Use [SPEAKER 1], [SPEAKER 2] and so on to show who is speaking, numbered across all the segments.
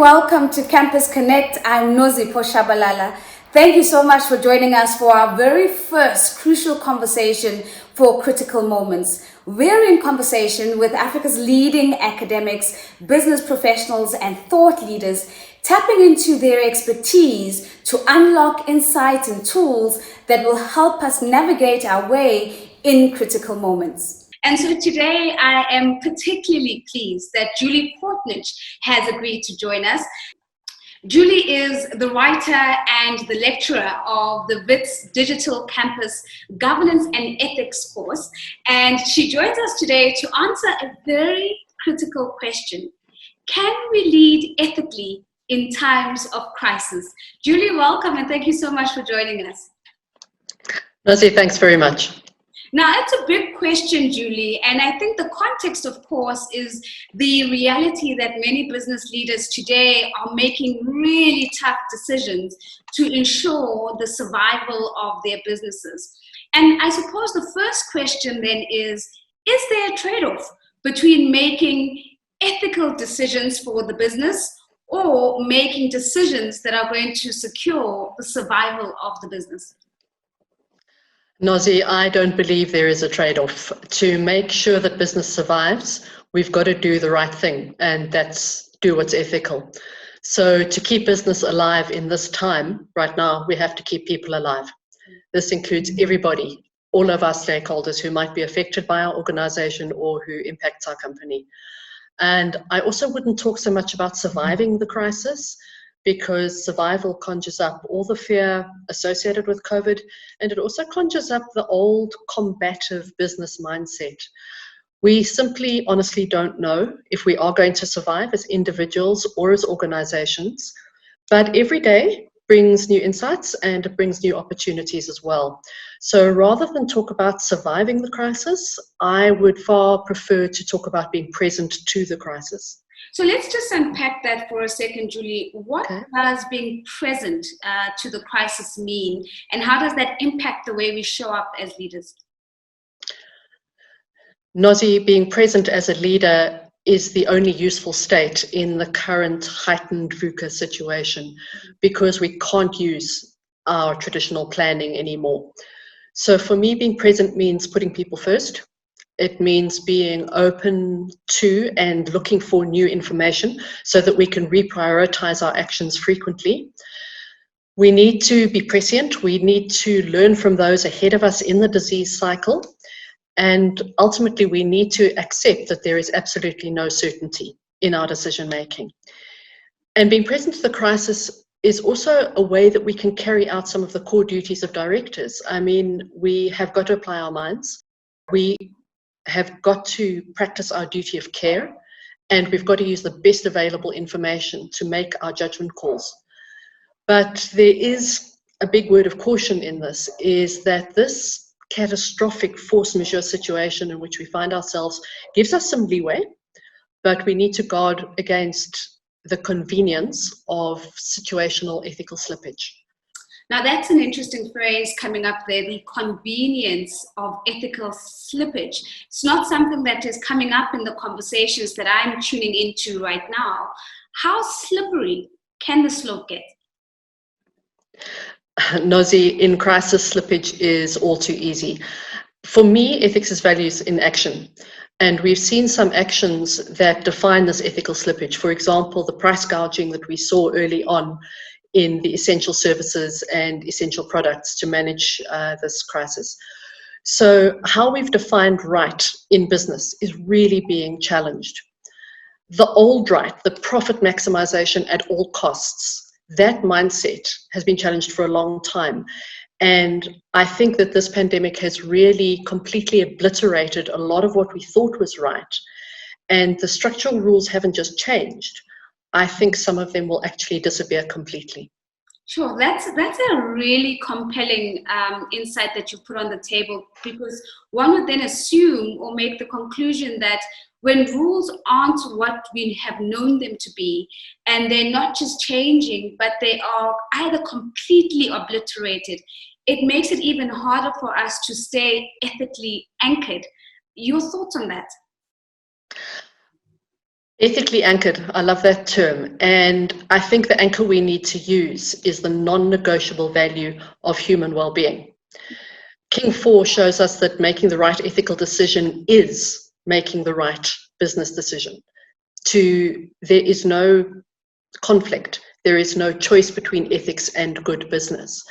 [SPEAKER 1] welcome to Campus Connect. I'm Nozi Poshabalala. Thank you so much for joining us for our very first crucial conversation for Critical Moments. We're in conversation with Africa's leading academics, business professionals, and thought leaders, tapping into their expertise to unlock insights and tools that will help us navigate our way in critical moments. And so today I am particularly pleased that Julie Courtnage has agreed to join us. Julie is the writer and the lecturer of the Wits DigitalCampus Governance and Ethics course, and she joins us today to answer a very critical question. Can we lead ethically in times of crisis? Julie, welcome, and thank you so much for joining us.
[SPEAKER 2] Nozi, thanks very much.
[SPEAKER 1] Now, it's a big question, Julie, and I think the context, of course, is the reality that many business leaders today are making really tough decisions to ensure the survival of their businesses. And I suppose the first question then is there a trade-off between making ethical decisions for the business or making decisions that are going to secure the survival of the business?
[SPEAKER 2] Nozi, I don't believe there is a trade-off. To make sure that business survives, we've got to do the right thing, and that's do what's ethical. So to keep business alive in this time, right now, we have to keep people alive. This includes everybody, all of our stakeholders who might be affected by our organization or who impacts our company. And I also wouldn't talk so much about surviving the crisis, because survival conjures up all the fear associated with COVID, and it also conjures up the old combative business mindset. We simply honestly don't know if we are going to survive as individuals or as organizations, but every day brings new insights and it brings new opportunities as well. So rather than talk about surviving the crisis, I would far prefer to talk about being present to the crisis.
[SPEAKER 1] So let's just unpack that for a second, Julie. What does being present to the crisis mean, and how does that impact the way we show up as leaders?
[SPEAKER 2] Nozi, being present as a leader is the only useful state in the current heightened VUCA situation, because we can't use our traditional planning anymore. So for me, being present means putting people first. It means being open to and looking for new information so that we can reprioritize our actions frequently. We need to be prescient. We need to learn from those ahead of us in the disease cycle. And ultimately, we need to accept that there is absolutely no certainty in our decision making. And being present to the crisis is also a way that we can carry out some of the core duties of directors. I mean, we have got to apply our minds. We have got to practice our duty of care, and we've got to use the best available information to make our judgment calls. But there is a big word of caution in this, is that this catastrophic force majeure situation in which we find ourselves gives us some leeway, but we need to guard against the convenience of situational ethical slippage.
[SPEAKER 1] Now, that's an interesting phrase coming up there, the convenience of ethical slippage. It's not something that is coming up in the conversations that I'm tuning into right now. How slippery can the slope get?
[SPEAKER 2] Nozi, in crisis, slippage is all too easy. For me, ethics is values in action. And we've seen some actions that define this ethical slippage. For example, the price gouging that we saw early on in the essential services and essential products to manage this crisis. So how we've defined right in business is really being challenged. The old right, the profit maximization at all costs, that mindset has been challenged for a long time. And I think that this pandemic has really completely obliterated a lot of what we thought was right. And the structural rules haven't just changed. I think some of them will actually disappear completely.
[SPEAKER 1] Sure, that's a really compelling insight that you put on the table, because one would then assume or make the conclusion that when rules aren't what we have known them to be, and they're not just changing, but they are either completely obliterated, it makes it even harder for us to stay ethically anchored. Your thoughts on that?
[SPEAKER 2] Ethically anchored, I love that term. And I think the anchor we need to use is the non-negotiable value of human well-being. King 4 shows us that making the right ethical decision is making the right business decision. There is no conflict. There is no choice between ethics and good business.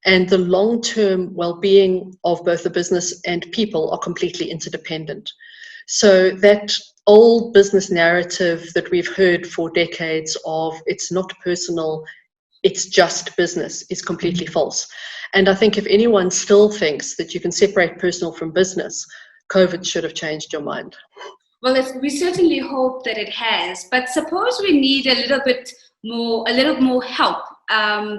[SPEAKER 2] And the long-term well-being of both the business and people are completely interdependent. So that old business narrative that we've heard for decades of it's not personal, it's just business is completely false. And I think if anyone still thinks that you can separate personal from business, COVID should have changed your mind.
[SPEAKER 1] Well, we certainly hope that it has, but suppose we need a little more help,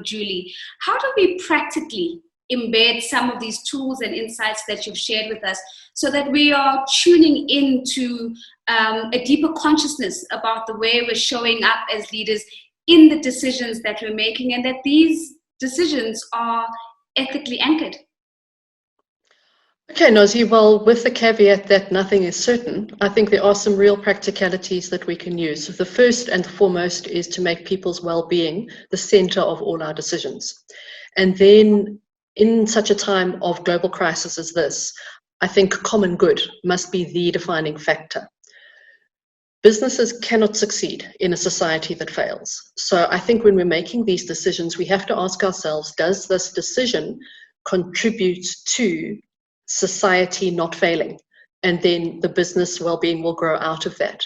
[SPEAKER 1] Julie. How do we practically embed some of these tools and insights that you've shared with us so that we are tuning into a deeper consciousness about the way we're showing up as leaders in the decisions that we're making, and that these decisions are ethically anchored?
[SPEAKER 2] Okay, Nozi, well, with the caveat that nothing is certain, I think there are some real practicalities that we can use. The first and foremost is to make people's well-being the center of all our decisions. And then in such a time of global crisis as this, I think common good must be the defining factor. Businesses cannot succeed in a society that fails. So I think when we're making these decisions, we have to ask ourselves, does this decision contribute to society not failing? And then the business well-being will grow out of that.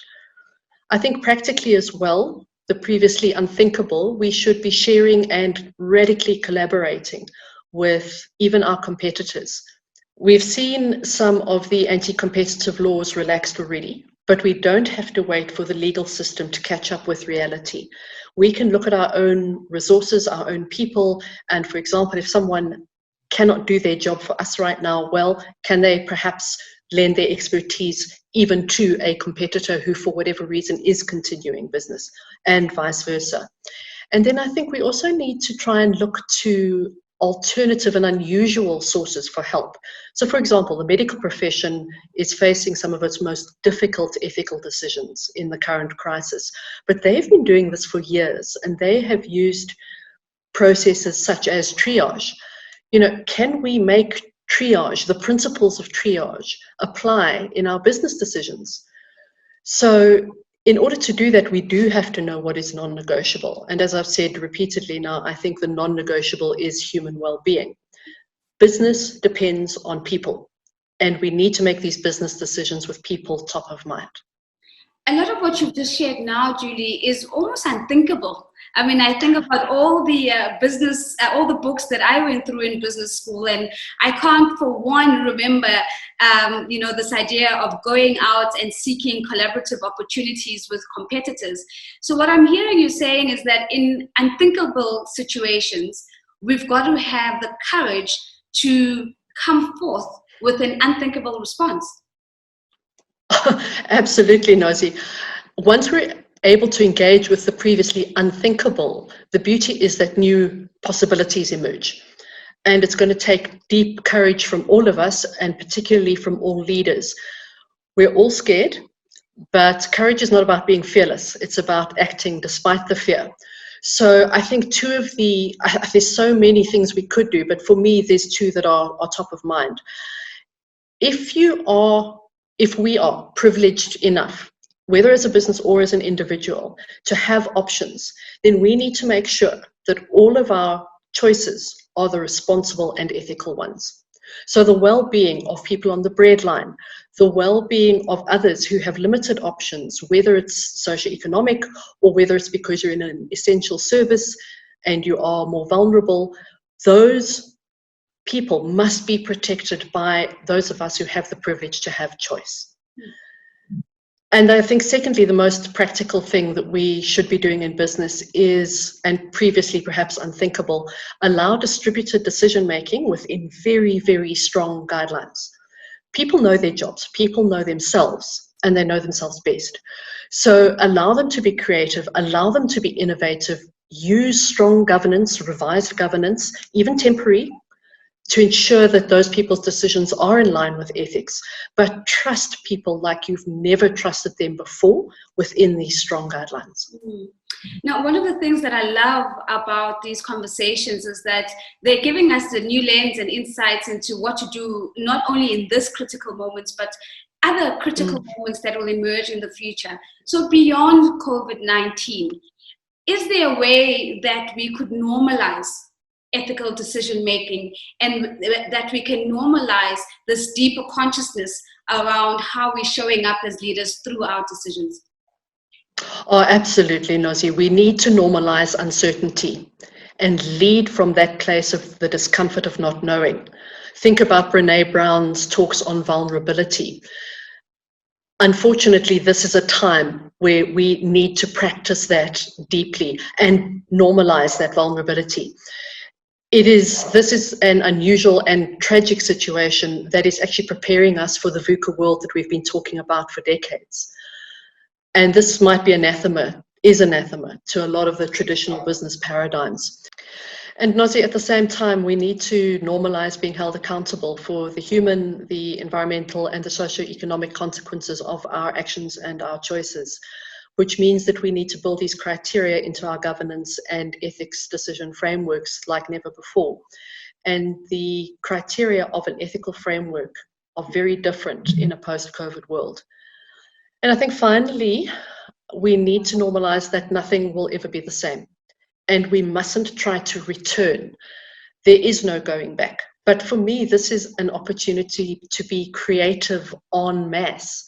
[SPEAKER 2] I think practically as well, the previously unthinkable, we should be sharing and radically collaborating with even our competitors. We've seen some of the anti-competitive laws relaxed already, but we don't have to wait for the legal system to catch up with reality. We can look at our own resources, our own people, and for example, if someone cannot do their job for us right now, well, can they perhaps lend their expertise even to a competitor who, for whatever reason, is continuing business, and vice versa. And then I think we also need to try and look to alternative and unusual sources for help. So for example, the medical profession is facing some of its most difficult ethical decisions in the current crisis, but they've been doing this for years, and they have used processes such as triage. You know, can we make triage, the principles of triage, apply in our business decisions? So in order to do that, we do have to know what is non-negotiable. And as I've said repeatedly now, I think the non-negotiable is human well-being. Business depends on people, and we need to make these business decisions with people top of mind.
[SPEAKER 1] A lot of what you've just shared now, Julie, is almost unthinkable. I mean, I think about all the all the books that I went through in business school, and I can't for one remember, this idea of going out and seeking collaborative opportunities with competitors. So what I'm hearing you saying is that in unthinkable situations, we've got to have the courage to come forth with an unthinkable response.
[SPEAKER 2] Absolutely, Nozi. Once we're able to engage with the previously unthinkable, the beauty is that new possibilities emerge. And it's going to take deep courage from all of us, and particularly from all leaders. We're all scared, but courage is not about being fearless. It's about acting despite the fear. So I think there's so many things we could do, but for me, there's two that are top of mind. If we are privileged enough, whether as a business or as an individual, to have options, then we need to make sure that all of our choices are the responsible and ethical ones. So the well-being of people on the breadline, the well-being of others who have limited options, whether it's socioeconomic or whether it's because you're in an essential service and you are more vulnerable, those people must be protected by those of us who have the privilege to have choice. And I think secondly, the most practical thing that we should be doing in business is, and previously perhaps unthinkable, allow distributed decision-making within very, very strong guidelines. People know their jobs, people know themselves, and they know themselves best. So allow them to be creative, allow them to be innovative, use strong governance, revised governance, even temporary, to ensure that those people's decisions are in line with ethics, but trust people like you've never trusted them before within these strong guidelines.
[SPEAKER 1] Now, one of the things that I love about these conversations is that they're giving us the new lens and insights into what to do, not only in this critical moments, but other critical moments that will emerge in the future. So beyond COVID-19, is there a way that we could normalize ethical decision making, and that we can normalize this deeper consciousness around how we're showing up as leaders through our decisions?
[SPEAKER 2] Oh, absolutely, Nozi. We need to normalize uncertainty and lead from that place of the discomfort of not knowing. Think about Brené Brown's talks on vulnerability. Unfortunately, this is a time where we need to practice that deeply and normalize that vulnerability. This is an unusual and tragic situation that is actually preparing us for the VUCA world that we've been talking about for decades. And this might be anathema to a lot of the traditional business paradigms. And Nozi, at the same time, we need to normalize being held accountable for the human, the environmental, and the socioeconomic consequences of our actions and our choices, which means that we need to build these criteria into our governance and ethics decision frameworks like never before. And the criteria of an ethical framework are very different in a post-COVID world. And I think finally, we need to normalize that nothing will ever be the same. And we mustn't try to return. There is no going back. But for me, this is an opportunity to be creative en masse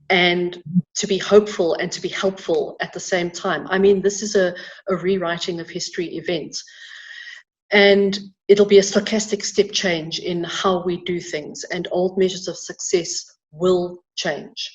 [SPEAKER 2] and to be hopeful and to be helpful at the same time. I mean, this is a rewriting of history event. And it'll be a stochastic step change in how we do things, and old measures of success will change.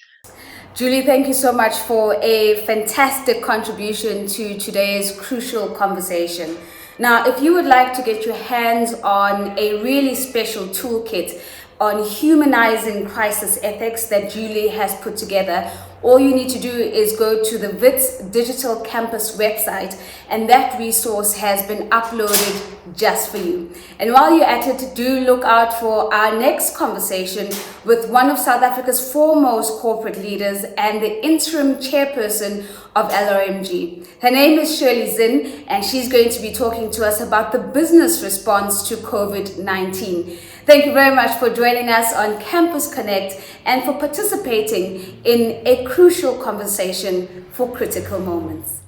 [SPEAKER 1] Julie, thank you so much for a fantastic contribution to today's crucial conversation. Now, if you would like to get your hands on a really special toolkit on humanizing crisis ethics that Julie has put together, all you need to do is go to the Wits DigitalCampus website, and that resource has been uploaded just for you. And while you're at it, do look out for our next conversation with one of South Africa's foremost corporate leaders and the interim chairperson of LRMG. Her name is Shirley Zinn, and she's going to be talking to us about the business response to COVID-19. Thank you very much for joining us on Campus Connect and for participating in a crucial conversation for critical moments.